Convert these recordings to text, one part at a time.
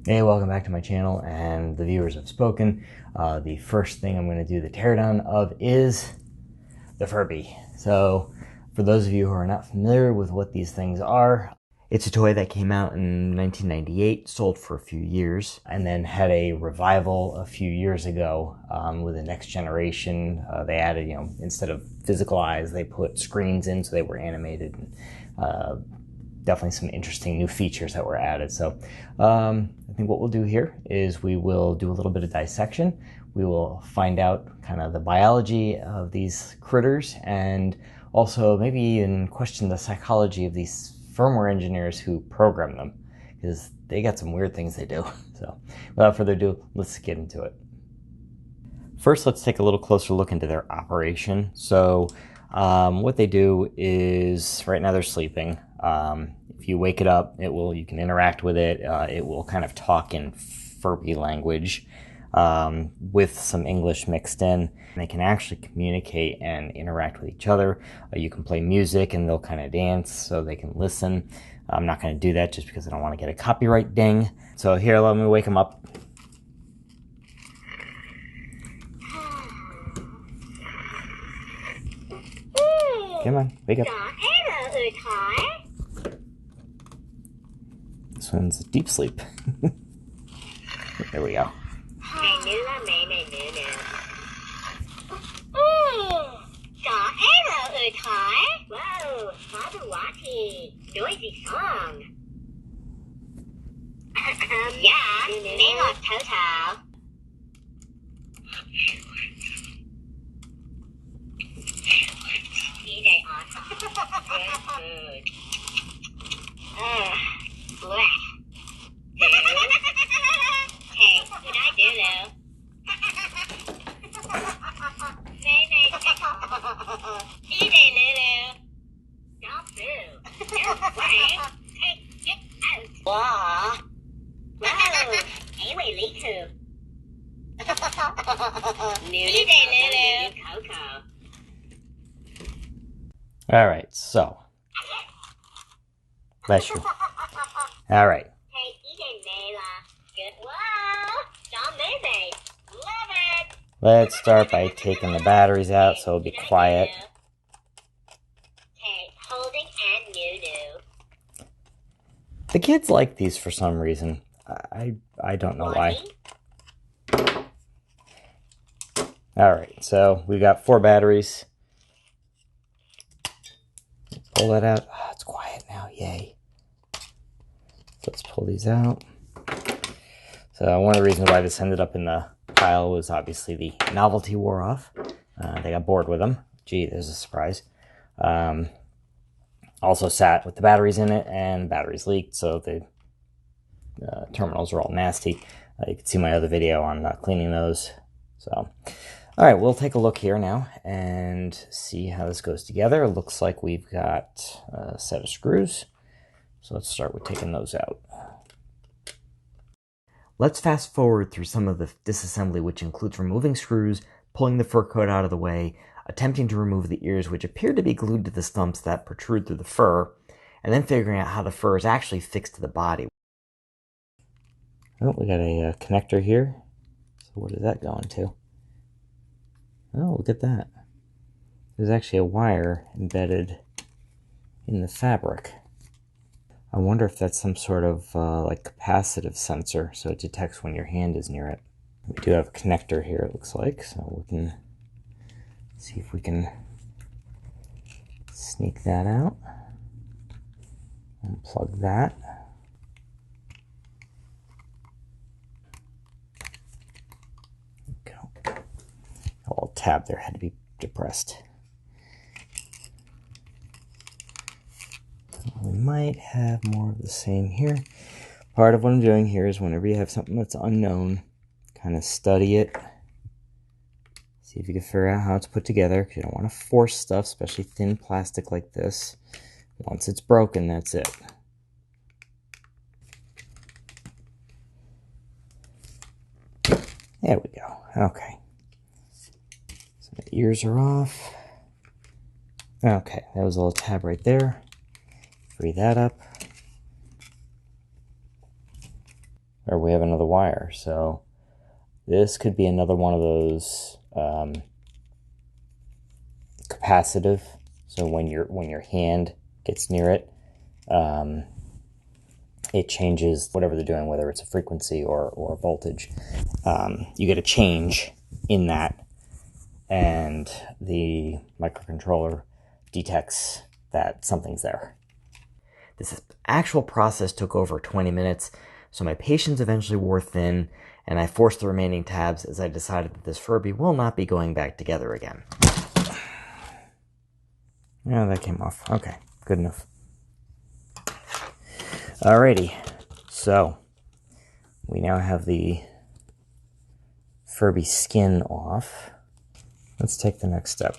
Hey, welcome back to my channel, and the viewers have spoken. The first thing I'm going to do the teardown of is the Furby. So, for those of you who are not familiar with what these things are, it's a toy that came out in 1998, sold for a few years, and then had a revival a few years ago with the next generation. They added, instead of physical eyes, they put screens in, so they were animated. And, definitely some interesting new features that were added. So I think what we'll do here is we will do a little bit of dissection. We will find out kind of the biology of these critters, and also maybe even question the psychology of these firmware engineers who program them, because they got some weird things they do. So without further ado, let's get into it. First, let's take a little closer look into their operation. So what they do is, right now they're sleeping. If you wake it up, you can interact with it. It will kind of talk in Furby language with some English mixed in. They can actually communicate and interact with each other. You can play music and they'll kind of dance so they can listen. I'm not going to do that just because I don't want to get a copyright ding. So here, let me wake them up. Come on, wake up. This one's a deep sleep. There we go. Noisy song. Yeah, name of Toto. DJ awesome. Good food. Blech. Hey, what I do though? DJ Lulu. Don't boo. Don't play. Hey, get out. Whoa. Whoa. Hey, wait, Liku. DJ Lulu. Coco. All right, so. Bless you. All right. Hey, DJ Mela. Good. Whoa. Don't move it. Love it. Let's start by taking the batteries out so it'll be quiet. Okay, holding and new. The kids like these for some reason. I don't know why. All right, so we got 4 batteries. Pull that out. Oh, it's quiet now. Yay. Let's pull these out. So one of the reasons why this ended up in the pile was obviously the novelty wore off. They got bored with them. Gee, there's a surprise. Also sat with the batteries in it, and the batteries leaked, so the terminals are all nasty. You can see my other video on cleaning those. So, all right, we'll take a look here now and see how this goes together. It looks like we've got a set of screws. So let's start with taking those out. Let's fast forward through some of the disassembly, which includes removing screws, pulling the fur coat out of the way, attempting to remove the ears, which appear to be glued to the stumps that protrude through the fur, and then figuring out how the fur is actually fixed to the body. Oh, we got a connector here. So what is that going to? Oh, look at that. There's actually a wire embedded in the fabric. I wonder if that's some sort of like capacitive sensor, so it detects when your hand is near it. We do have a connector here, it looks like, so we can see if we can sneak that out. Unplug that. There we go. A little tab there had to be depressed. We might have more of the same here. Part of what I'm doing here is whenever you have something that's unknown, kind of study it. See if you can figure out how it's put together, because you don't want to force stuff, especially thin plastic like this. Once it's broken, that's it. There we go. Okay. So the ears are off. Okay, that was a little tab right there. Free that up. or we have another wire. So this could be another one of those capacitive. So when your hand gets near it, it changes whatever they're doing, whether it's a frequency or voltage. You get a change in that, and the microcontroller detects that something's there. This actual process took over 20 minutes, so my patience eventually wore thin, and I forced the remaining tabs as I decided that this Furby will not be going back together again. Yeah, that came off. Okay, good enough. Alrighty, so we now have the Furby skin off. Let's take the next step.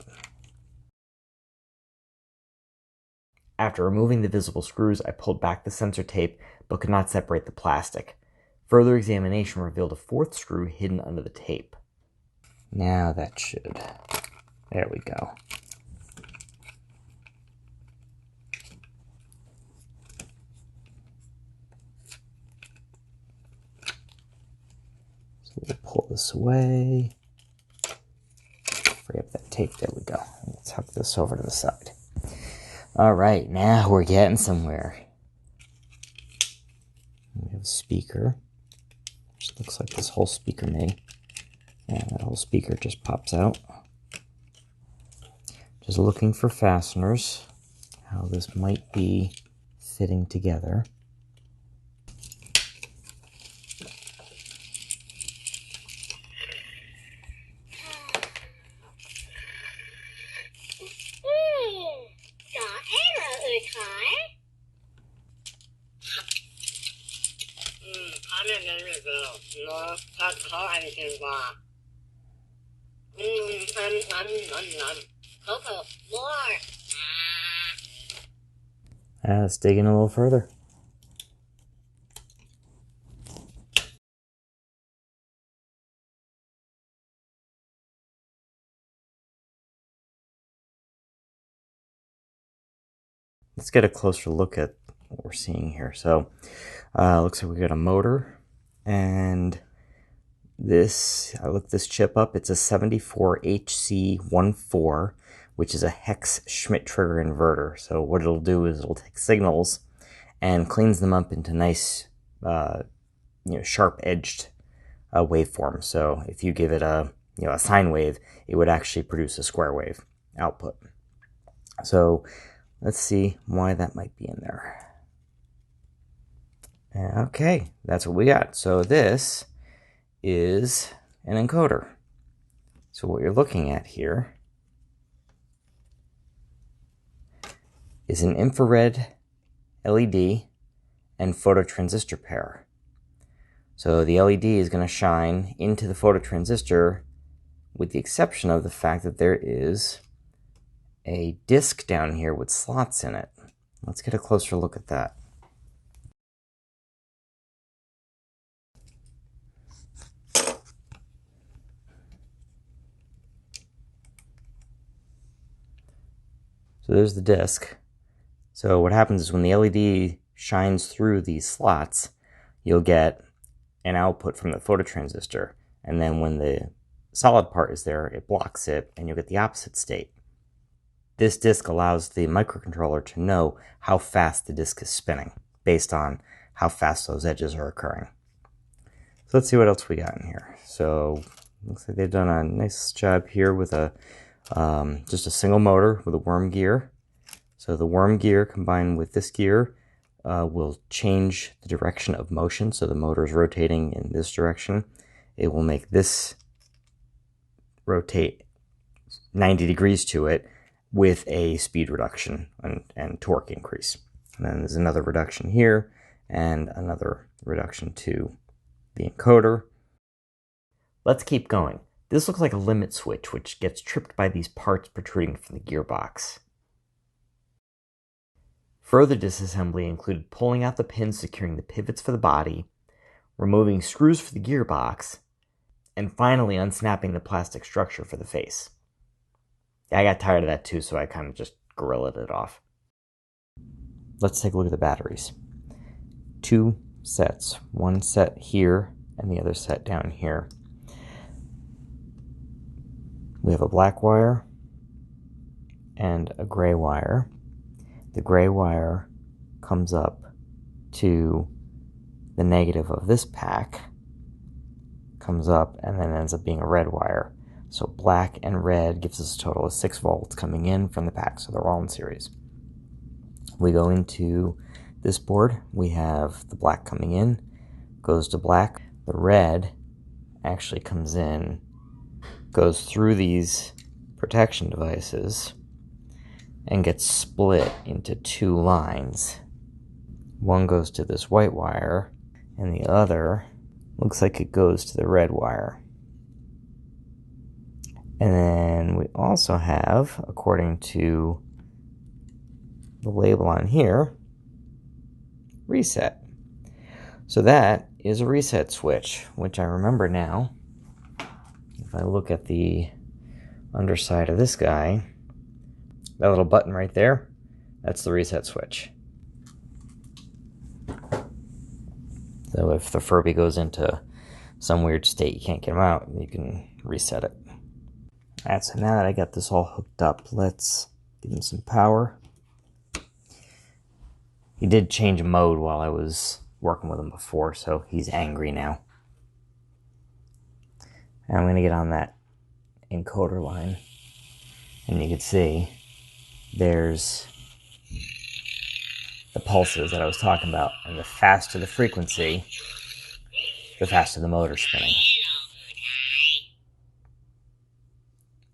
After removing the visible screws, I pulled back the sensor tape, but could not separate the plastic. Further examination revealed a fourth screw hidden under the tape. Now that should... There we go. So we'll pull this away. Free up that tape. There we go. Let's hook this over to the side. All right, now we're getting somewhere. We have a speaker, which looks like this whole speaker may. Yeah, that whole speaker just pops out. Just looking for fasteners, how this might be fitting together. Let's dig in a little further. Let's get a closer look at what we're seeing here. So, looks like we got a motor, and this, I looked this chip up, it's a 74HC14, which is a hex Schmidt trigger inverter. So what it'll do is it'll take signals and cleans them up into nice, sharp-edged waveform. So if you give it a sine wave, it would actually produce a square wave output. So let's see why that might be in there. Okay, that's what we got. So this is an encoder. So what you're looking at here is an infrared LED and phototransistor pair. So the LED is going to shine into the phototransistor, with the exception of the fact that there is a disc down here with slots in it. Let's get a closer look at that. So there's the disc. So what happens is when the LED shines through these slots, you'll get an output from the phototransistor. And then when the solid part is there, it blocks it, and you'll get the opposite state. This disc allows the microcontroller to know how fast the disc is spinning based on how fast those edges are occurring. So let's see what else we got in here. So looks like they've done a nice job here with a just a single motor with a worm gear. So the worm gear combined with this gear will change the direction of motion. So the motor is rotating in this direction. It will make this rotate 90 degrees to it with a speed reduction and torque increase. And then there's another reduction here and another reduction to the encoder. Let's keep going. This looks like a limit switch, which gets tripped by these parts protruding from the gearbox. Further disassembly included pulling out the pins securing the pivots for the body, removing screws for the gearbox, and finally unsnapping the plastic structure for the face. I got tired of that too, so I kind of just gorillaed it off. Let's take a look at the batteries. Two sets. One set here and the other set down here. We have a black wire and a gray wire. The gray wire comes up to the negative of this pack, comes up, and then ends up being a red wire. So black and red gives us a total of 6 volts coming in from the pack, so they're all in series. We go into this board, we have the black coming in, goes to black. The red actually comes in, goes through these protection devices, and gets split into 2 lines. One goes to this white wire, and the other looks like it goes to the red wire. And then we also have, according to the label on here, reset. So that is a reset switch, which I remember now. If I look at the underside of this guy, that little button right there, that's the reset switch. So if the Furby goes into some weird state, you can't get him out, you can reset it. Alright, so now that I got this all hooked up, let's give him some power. He did change mode while I was working with him before, so he's angry now. And I'm going to get on that encoder line, and you can see there's the pulses that I was talking about, and the faster the frequency, the faster the motor spinning.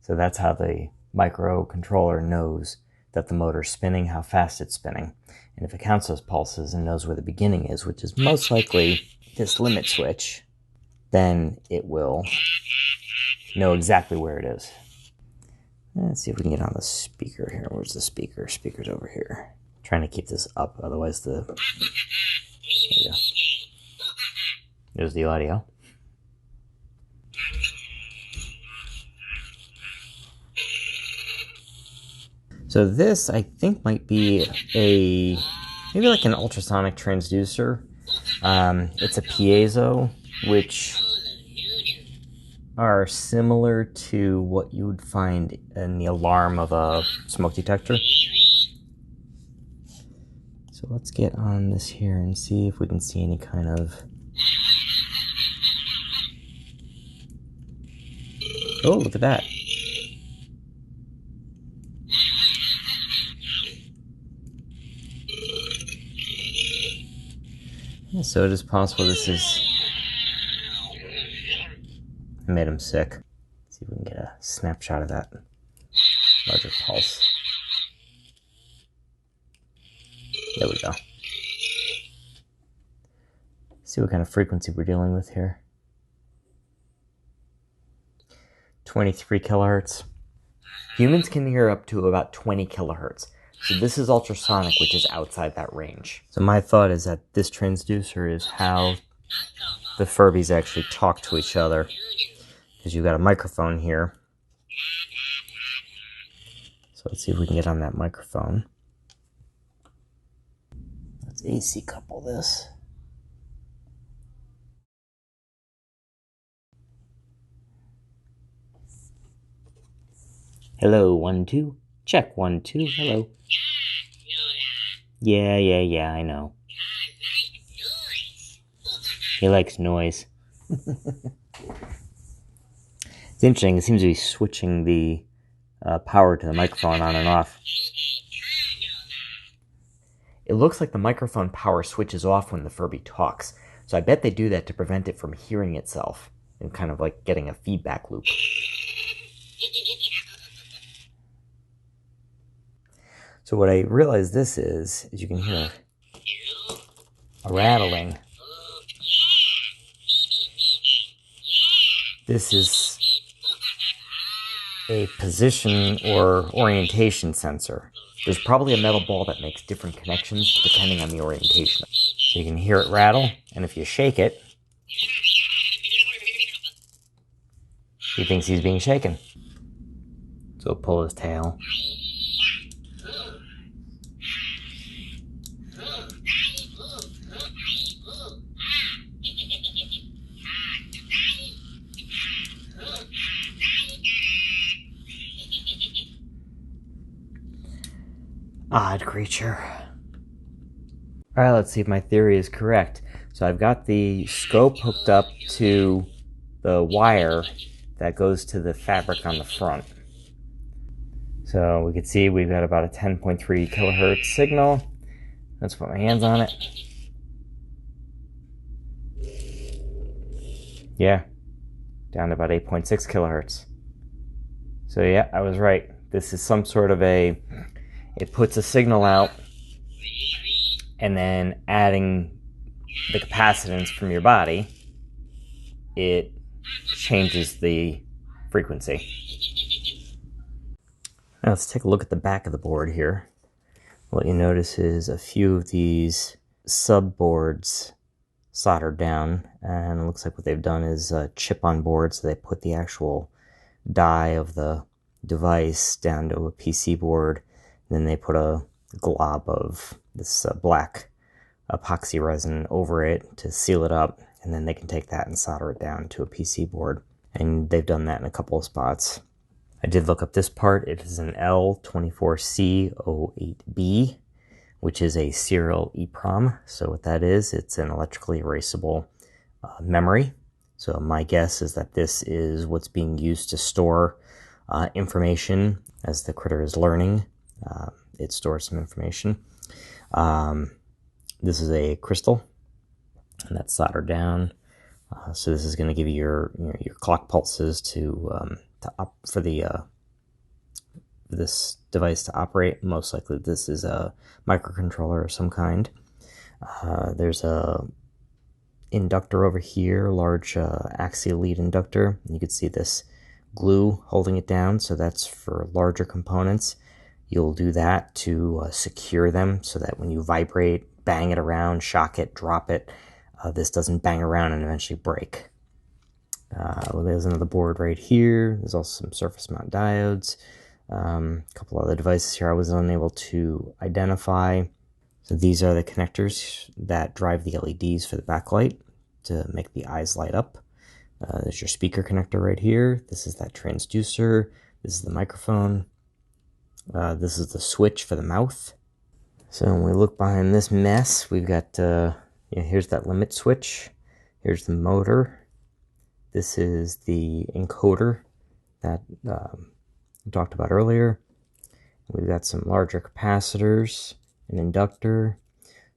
So that's how the microcontroller knows that the motor's spinning, how fast it's spinning. And if it counts those pulses and knows where the beginning is, which is most likely this limit switch, then it will know exactly where it is. Let's see if we can get on the speaker here. Where's the speaker? Speaker's over here. Trying to keep this up, otherwise there we go. There's the audio. So this, I think, might be maybe like an ultrasonic transducer. It's a piezo, which are similar to what you would find in the alarm of a smoke detector. So let's get on this here and see if we can see any kind of... Oh, look at that. Yeah, so it is possible this is... I made him sick. Let's see if we can get a snapshot of that larger pulse. There we go. See what kind of frequency we're dealing with here. 23 kilohertz. Humans can hear up to about 20 kilohertz. So this is ultrasonic, which is outside that range. So my thought is that this transducer is how the Furbies actually talk to each other. Because you've got a microphone here. So let's see if we can get on that microphone. Let's AC couple this. Hello, 1, 2. Check, 1, 2. Hello. Yeah, I know. He likes noise. It's interesting, it seems to be switching the power to the microphone on and off. It looks like the microphone power switches off when the Furby talks. So I bet they do that to prevent it from hearing itself and kind of like getting a feedback loop. So what I realize this is you can hear a rattling. This is a position or orientation sensor. There's probably a metal ball that makes different connections depending on the orientation. So you can hear it rattle, and if you shake it, he thinks he's being shaken. So he'll pull his tail. Odd creature. Alright, let's see if my theory is correct. So I've got the scope hooked up to the wire that goes to the fabric on the front. So we can see we've got about a 10.3 kilohertz signal. Let's put my hands on it. Yeah, down to about 8.6 kilohertz. So yeah, I was right. This is some sort of it puts a signal out, and then adding the capacitance from your body, it changes the frequency. Now let's take a look at the back of the board here. What you notice is a few of these sub-boards soldered down, and it looks like what they've done is chip on board, so they put the actual die of the device down to a PC board, and then they put a glob of this black epoxy resin over it to seal it up, and then they can take that and solder it down to a PC board. And they've done that in a couple of spots. I did look up this part. It is an L24C08B, which is a serial EEPROM. So what that is, it's an electrically erasable memory. So my guess is that this is what's being used to store information as the critter is learning. It stores some information. This is a crystal, and that's soldered down. So this is going to give you your clock pulses for this device to operate. Most likely this is a microcontroller of some kind. There's a inductor over here, large axial lead inductor. You can see this glue holding it down, so that's for larger components. You'll do that to secure them so that when you vibrate, bang it around, shock it, drop it, this doesn't bang around and eventually break. There's another board right here. There's also some surface mount diodes. A couple other devices here I was unable to identify. So these are the connectors that drive the LEDs for the backlight to make the eyes light up. There's your speaker connector right here. This is that transducer. This is the microphone. This is the switch for the mouth. So when we look behind this mess, we've got, here's that limit switch. Here's the motor. This is the encoder that we talked about earlier. We've got some larger capacitors, an inductor.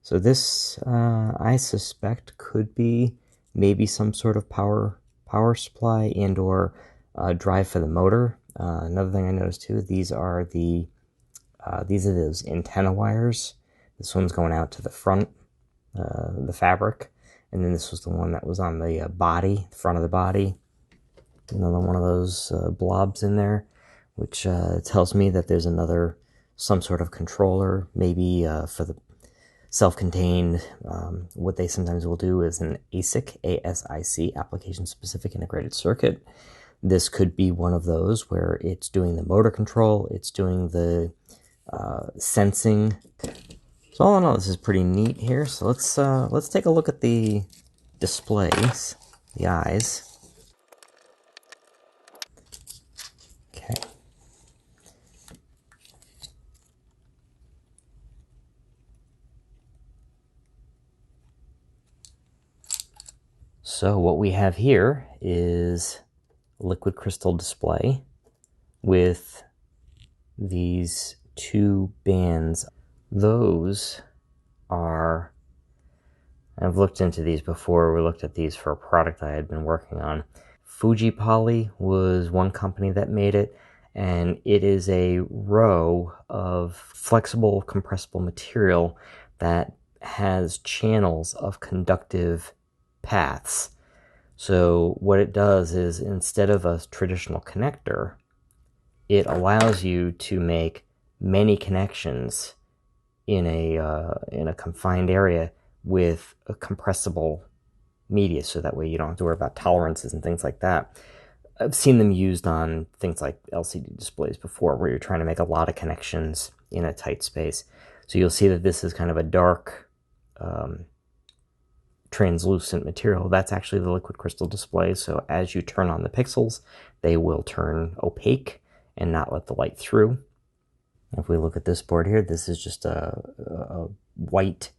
So this, I suspect, could be maybe some sort of power supply and or drive for the motor. Another thing I noticed too, these are those antenna wires. This one's going out to the front, the fabric, and then this was the one that was on the body, the front of the body. Another one of those blobs in there, which tells me that there's some sort of controller, maybe for the self-contained. What they sometimes will do is an ASIC, ASIC, application-specific integrated circuit. This could be one of those where it's doing the motor control, it's doing the sensing. So all in all, this is pretty neat here. So let's take a look at the displays, the eyes. Okay. So what we have here is liquid crystal display with these two bands. Those are, I've looked into these before. We looked at these for a product I had been working on. Fuji Poly was one company that made it, and it is a row of flexible compressible material that has channels of conductive paths. So what it does is, instead of a traditional connector, it allows you to make many connections in a confined area with a compressible media, so that way you don't have to worry about tolerances and things like that. I've seen them used on things like LCD displays before, where you're trying to make a lot of connections in a tight space. So you'll see that this is kind of a dark, translucent material. That's actually the liquid crystal display. So as you turn on the pixels, they will turn opaque and not let the light through. If we look at this board here, this is just a white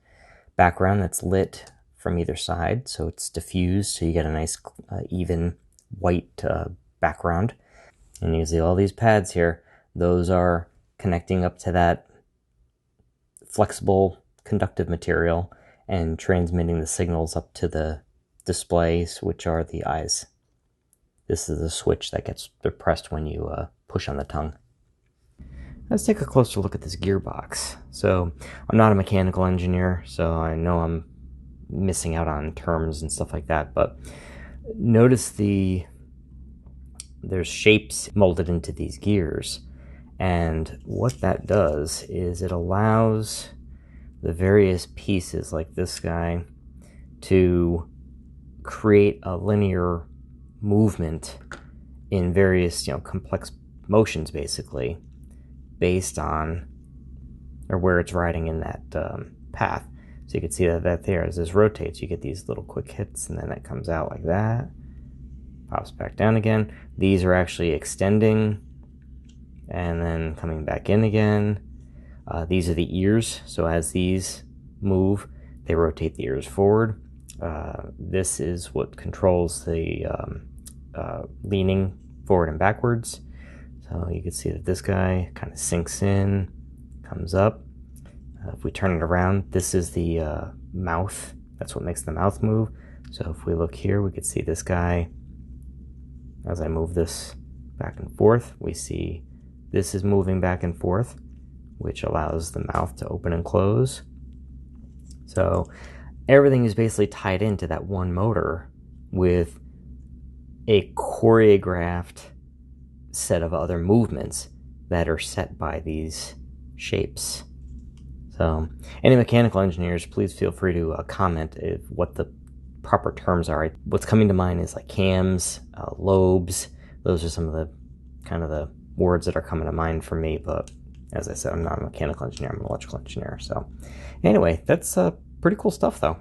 background that's lit from either side, so it's diffused, so you get a nice even white background. And you see all these pads here, those are connecting up to that flexible conductive material and transmitting the signals up to the displays, which are the eyes. This is the switch that gets depressed when you push on the tongue. Let's take a closer look at this gearbox. So I'm not a mechanical engineer, so I know I'm missing out on terms and stuff like that, but notice there's shapes molded into these gears, and what that does is it allows the various pieces like this guy to create a linear movement in various complex motions, basically based on or where it's riding in that path. So you can see that there, as this rotates, you get these little quick hits, and then it comes out like that, pops back down again. These are actually extending and then coming back in again. These are the ears, so as these move, they rotate the ears forward. This is what controls the leaning forward and backwards. So you can see that this guy kind of sinks in, comes up. If we turn it around, this is the mouth. That's what makes the mouth move. So if we look here, we could see this guy. As I move this back and forth, we see this is moving back and forth, which allows the mouth to open and close. So everything is basically tied into that one motor with a choreographed set of other movements that are set by these shapes. So any mechanical engineers, please feel free to comment what the proper terms are. What's coming to mind is like cams, lobes. Those are some of the kind of the words that are coming to mind for me, but as I said, I'm not a mechanical engineer, I'm an electrical engineer. So anyway, that's pretty cool stuff though.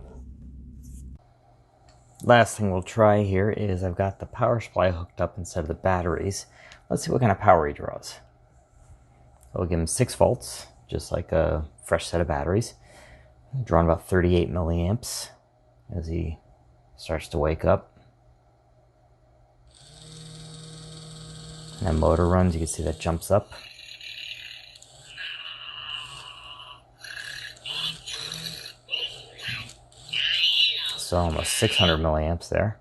Last thing we'll try here is I've got the power supply hooked up instead of the batteries. Let's see what kind of power he draws. I'll give him 6 volts, just like a fresh set of batteries. Drawing about 38 milliamps as he starts to wake up. And that motor runs, you can see that jumps up. So almost 600 milliamps there.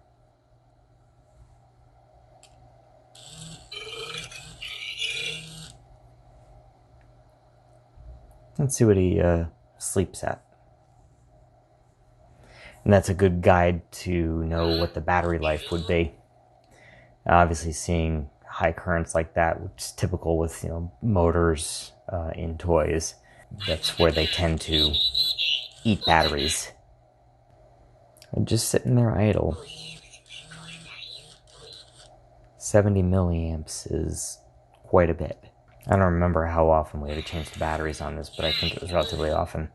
Let's see what he sleeps at. And that's a good guide to know what the battery life would be. Obviously seeing high currents like that, which is typical with motors in toys, that's where they tend to eat batteries. And just sitting there idle. 70 milliamps is quite a bit. I don't remember how often we had to change the batteries on this, but I think it was relatively often.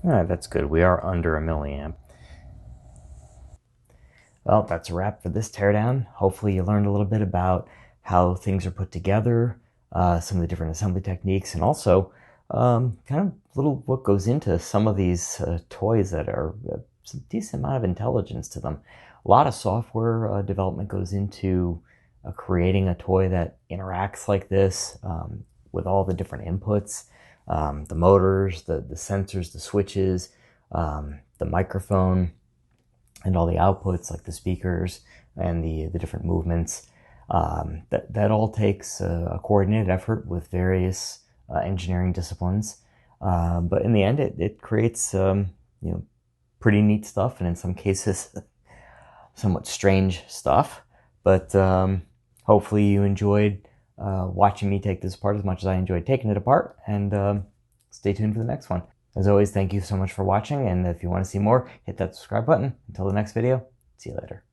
Alright, that's good. We are under a milliamp. Well, that's a wrap for this teardown. Hopefully you learned a little bit about how things are put together, some of the different assembly techniques, and also kind of little what goes into some of these toys that are a decent amount of intelligence to them. A lot of software development goes into creating a toy that interacts like this with all the different inputs. The motors, the sensors, the switches, the microphone, and all the outputs like the speakers and the different movements. That all takes a coordinated effort with various engineering disciplines. But in the end, it creates pretty neat stuff, and in some cases, somewhat strange stuff. But hopefully you enjoyed watching me take this apart as much as I enjoyed taking it apart, and stay tuned for the next one. As always, thank you so much for watching, and if you want to see more, hit that subscribe button. Until the next video, see you later.